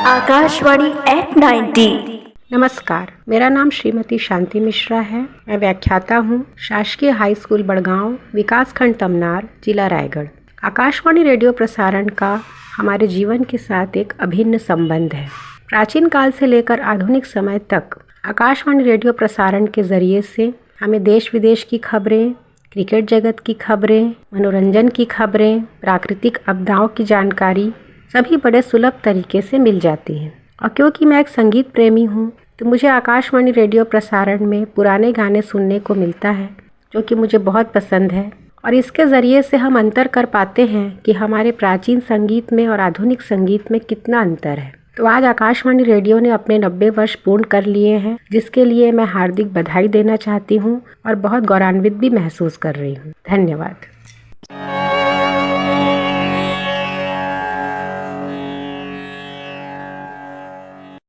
Akashvani eight 90। नमस्कार, मेरा नाम श्रीमती शांति मिश्रा है। मैं व्याख्याता हूँ शासकीय हाई स्कूल बड़गांव, विकासखंड तमनार, जिला रायगढ़। आकाशवाणी रेडियो प्रसारण का हमारे जीवन के साथ एक अभिन्न संबंध है। प्राचीन काल से लेकर आधुनिक समय तक आकाशवाणी रेडियो प्रसारण के जरिए से हमें देश विदेश की खबरें, क्रिकेट जगत की खबरें, मनोरंजन की खबरें, प्राकृतिक आपदाओं की जानकारी सभी बड़े सुलभ तरीके से मिल जाती हैं। और क्योंकि मैं एक संगीत प्रेमी हूँ तो मुझे आकाशवाणी रेडियो प्रसारण में पुराने गाने सुनने को मिलता है, जो कि मुझे बहुत पसंद है। और इसके ज़रिए से हम अंतर कर पाते हैं कि हमारे प्राचीन संगीत में और आधुनिक संगीत में कितना अंतर है। तो आज आकाशवाणी रेडियो ने अपने 90 वर्ष पूर्ण कर लिए हैं, जिसके लिए मैं हार्दिक बधाई देना चाहती हूँ और बहुत गौरवान्वित भी महसूस कर रही हूँ। धन्यवाद।